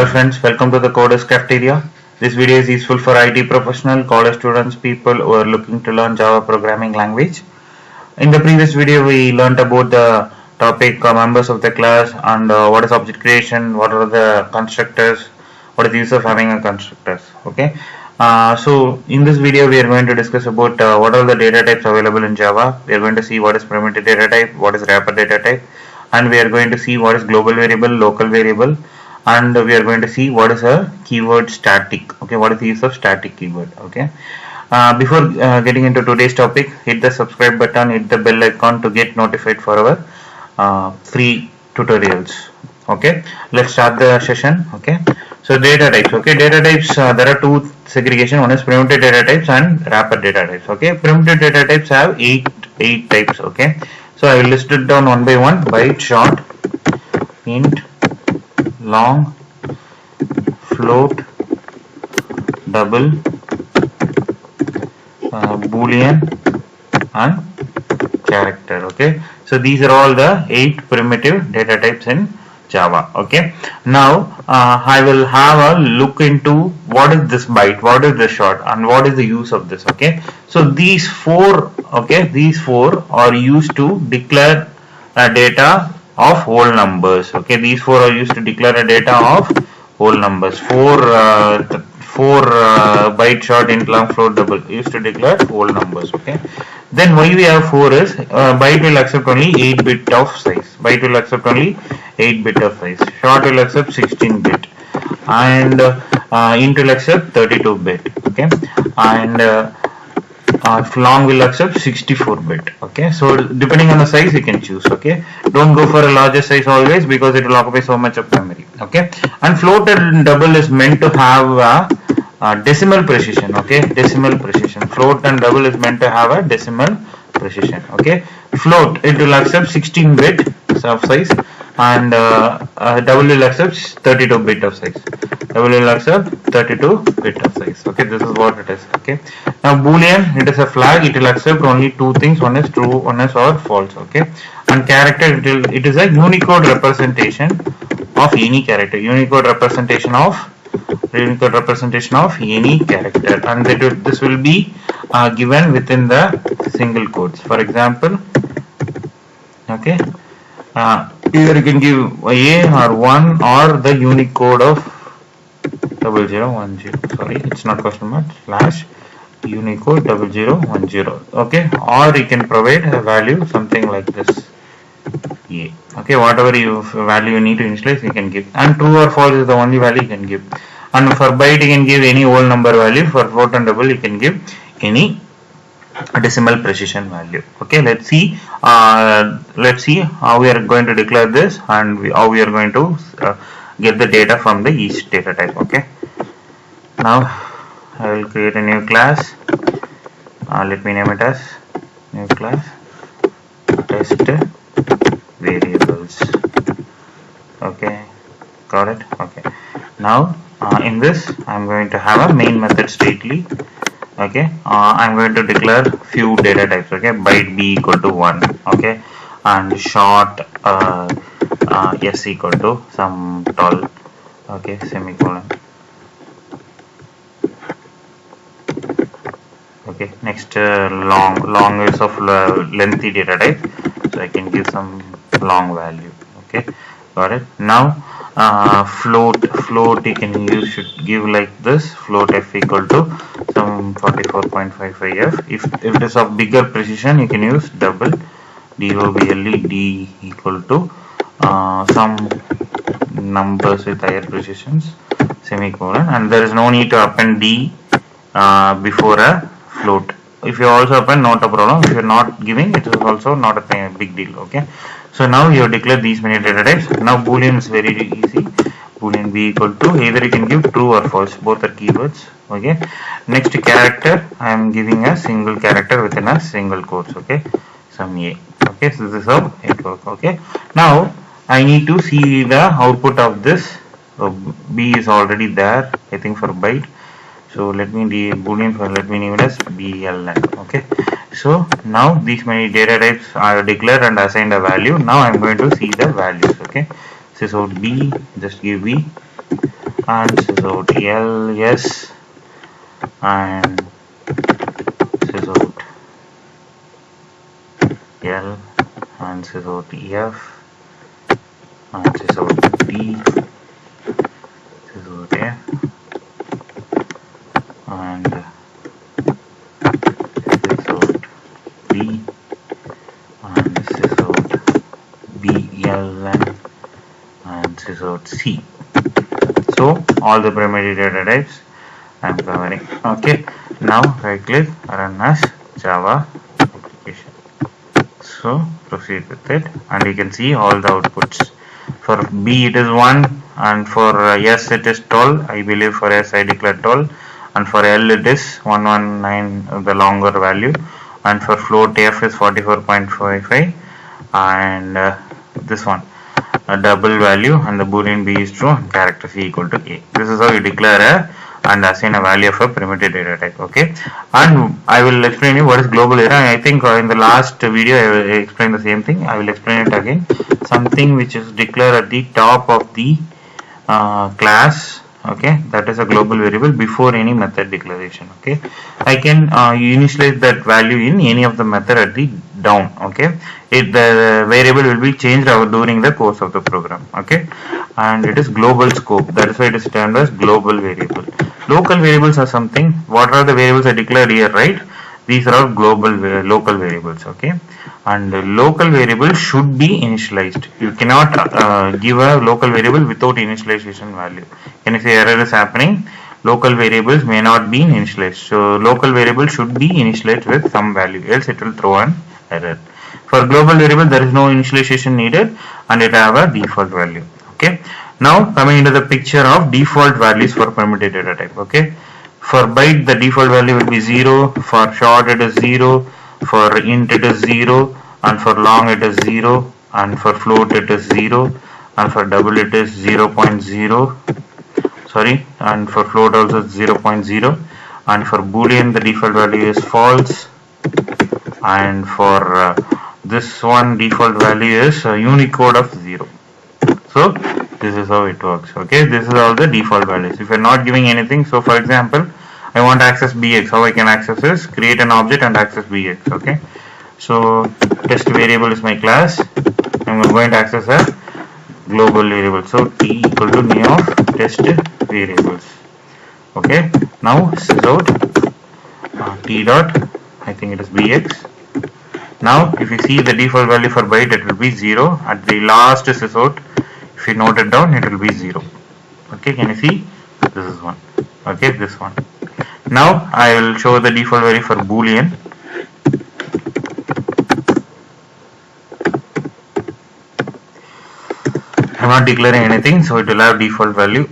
Hello friends, welcome to the Coders Cafeteria. This video is useful for IT professional, college students, people who are looking to learn Java programming language. In the previous video, we learnt about the topic members of the class and what is object creation, what are the constructors, what is the use of having a constructors. Okay. So in this video, we are going to discuss about what are the data types available in Java. We are going to see what is primitive data type, what is wrapper data type, and we are going to see what is global variable, local variable, and we are going to see what is a keyword static. Okay, what is the use of static keyword. Okay. Before getting into today's topic, hit the subscribe button, hit the bell icon to get notified for our free tutorials. Okay, let's start the session. Okay, so data types. Okay, data types, there are two segregation. One is primitive data types and wrapper data types. Okay, primitive data types have eight types. Okay, so I will list it down one by one: byte, short, int, long, float, double, boolean, and character. Okay, so these are all the 8 primitive data types in Java. Okay, now I will have a look into what is this byte, what is this short, and what is the use of this. Okay, so these four are used to declare data of whole numbers. Okay, these four are used to declare a data of whole numbers. Four byte, short, int, long, float, double used to declare whole numbers. Okay, then why we have 4 is byte will accept only 8 bit of size. Byte will accept only 8 bit of size. Short will accept 16 bit, and int will accept 32 bit. Okay, and long will accept 64 bit. Okay, so depending on the size you can choose. Okay, don't go for a larger size always, because it will occupy so much of memory. Okay, and float and double is meant to have a decimal precision. Okay, decimal precision. Float and double is meant to have a decimal precision. Okay, float, it will accept 16 bit of size, and double will accept 32 bit of size. Double will accept 32 bit of size. Okay, this is what it is. Okay, now boolean, it is a flag. It will accept only two things: one is true, one is or false. Okay, and character, it is a Unicode representation of any character. Unicode representation of any character, and this will be given within the single quotes. For example, okay, either you can give a or 1 or the Unicode of 0010. Sorry, it's not question mark, slash Unicode 0010. Okay, or you can provide a value something like this. Yeah. Okay, whatever value you need to initialize, you can give, and true or false is the only value you can give. And for byte, you can give any whole number value. For float and double, you can give any decimal precision value. Okay, let's see how we are going to declare this, and how we are going to get the data from the each data type. Okay, now I will create a new class. Let me name it as new class test variables. Okay, got it. Okay, now in this I am going to have a main method stately. Okay, I am going to declare few data types. Okay, byte b equal to 1. Okay, and short s equal to some tall. Okay, semicolon. Okay, next long is of lengthy data type, so I can give some long value. Okay, got it. Now float you can use, should give like this: float f equal to some 44.55 f. If it is of bigger precision, you can use double, double, d equal to some numbers with higher precisions, semicolon, and there is no need to append d before a float. If you also append, not a problem. If you are not giving, it is also not a big deal. Okay, so now you have declared these many data types. Now boolean is very easy. Boolean b equal to, either you can give true or false, both are keywords. Okay, next character, I am giving a single character within a single quotes. Okay, some a. Okay, so this is how it works. Okay, now I need to see the output of this. B is already there, I think, for byte. So let me boolean for, let me name it as bln. Okay, so now these many data types are declared and assigned a value. Now I am going to see the values. Okay, so B, just give B, and sysout L, S, and sysout L, and sysout F, and sysout D, sysout F, and sysout B, and sysout BLN, and sysout C. So all the primary data types I am covering. Okay, now right click, run as Java application. So proceed with it, and you can see all the outputs. For B it is 1, and for S it is 12. I believe for S I declared 12, and for L it is 119, the longer value, and for float F is 44.55, and this one a double value, and the boolean B is true and character C equal to A. This is how you declare and assign a value of a primitive data type. Okay, and I will explain you what is global error. I think in the last video I explained the same thing. I will explain it again. Something which is declared at the top of the class, okay, that is a global variable before any method declaration. Okay, I can initialize that value in any of the method at the down. Okay, the variable will be changed during the course of the program. Okay, and it is global scope. That is why it is termed as global variable. Local variables are something. What are the variables I declared here, right? These are all global local variables. Okay, and the local variable should be initialized. You cannot give a local variable without initialization value. Can you say error is happening? Local variables may not be initialized. So local variable should be initialized with some value, else it will throw an error. For global variable there is no initialization needed, and it have a default value. Okay. Now coming into the picture of default values for primitive data type. Okay. For byte the default value will be 0, for short it is 0, for int it is 0, and for long it is 0, and for float it is 0, and for double it is 0.0, sorry, and for float also 0.0, and for boolean the default value is false, and for this one default value is Unicode of 0. So this is how it works. Okay, this is all the default values. If you are not giving anything, so for example I want to access bx, how I can access this? Create an object and access bx. Okay, so test variable is my class. I'm going to access a global variable, so t equal to name of test variables. Okay, now sysout t dot, I think it is bx. Now if you see the default value for byte, it will be 0. At the last sysout, if you note it down, it will be 0. Okay, can you see? This is one. Okay, this one. Now I will show the default value for boolean. I am not declaring anything, so it will have default value.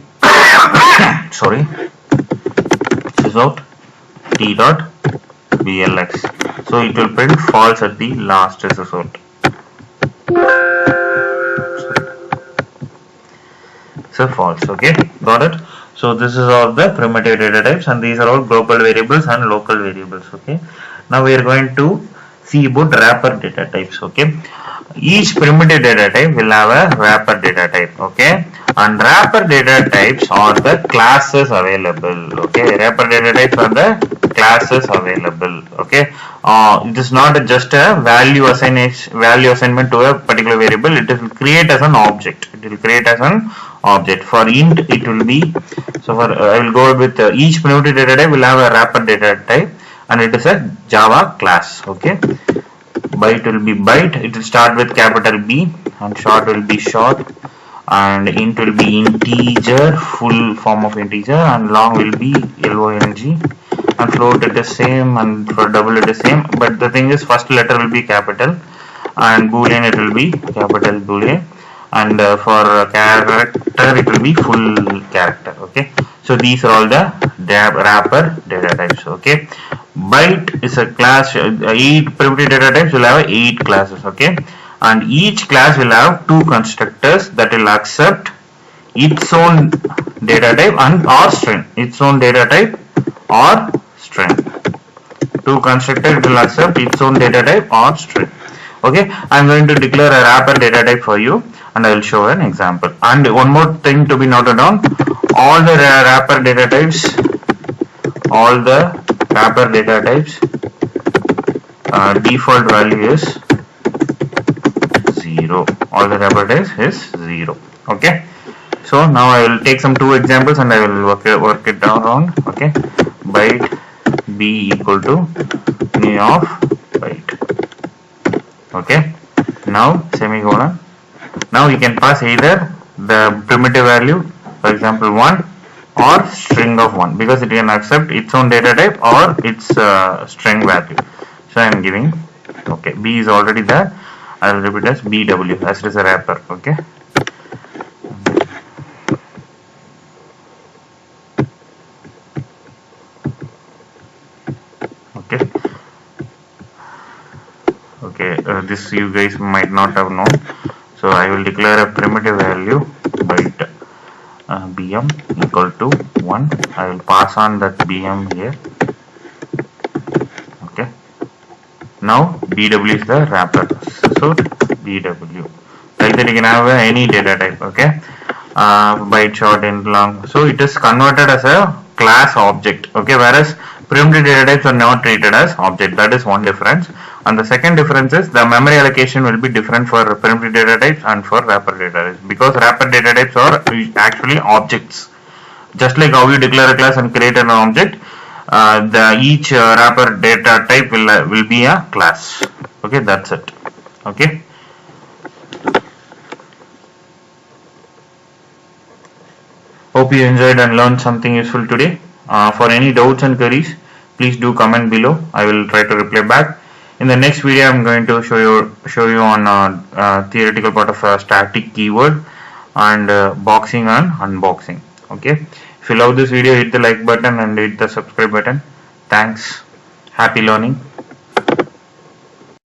Sorry, sysout t dot blx. So it will print false at the last sysout. So false. Okay, got it. So this is all the primitive data types, and these are all global variables and local variables. Okay, now we are going to see about wrapper data types. Okay, each primitive data type will have a wrapper data type. Okay, and wrapper data types are the classes available. Okay, wrapper data types are the classes available. Okay, it is not just a value assignment to a particular variable. It will create as an object. It will create as an object. For int it will be, so for I will go with each primitive data type will have a wrapper data type, and it is a Java class. Okay, byte will be byte, it will start with capital B, and short will be short, and int will be integer, full form of integer, and long will be long, and float it is same, and for double it is same, but the thing is first letter will be capital, and boolean it will be capital boolean, and for character it will be full character. Okay, so these are all the wrapper data types. Okay, byte is a class, 8 primitive data types will have 8 classes. Okay, and each class will have 2 constructors that will accept its own data type and or string, its own data type or string. 2 constructors will accept its own data type or string. Okay, I am going to declare a wrapper data type for you, and I will show an example. And one more thing to be noted down, all the wrapper data types, default value is 0. All the wrapper types is 0. Okay. So now I will take some two examples and I will work it around. Okay. Byte b equal to new of byte. Okay. Now semicolon. Now you can pass either the primitive value, for example 1, or string of 1, because it can accept its own data type or its string value. So I am giving, okay, b is already there. I will repeat as bw as it is a wrapper. Okay. Okay. Okay. This you guys might not have known. So I will declare a primitive value byte bm equal to 1. I will pass on that bm here. Okay. Now bw is the wrapper. So bw. Like that you can have any data type. Okay. Byte, short, int, long. So it is converted as a class object. Okay. Whereas primitive data types are not treated as object. That is one difference. And the second difference is the memory allocation will be different for primitive data types and for wrapper data types, because wrapper data types are actually objects. Just like how you declare a class and create an object, each wrapper data type will be a class. Okay, that's it. Okay. Hope you enjoyed and learned something useful today. For any doubts and queries, please do comment below. I will try to reply back. In the next video, I am going to show you on theoretical part of static keyword and boxing and unboxing. Okay. If you love this video, hit the like button and hit the subscribe button. Thanks. Happy learning.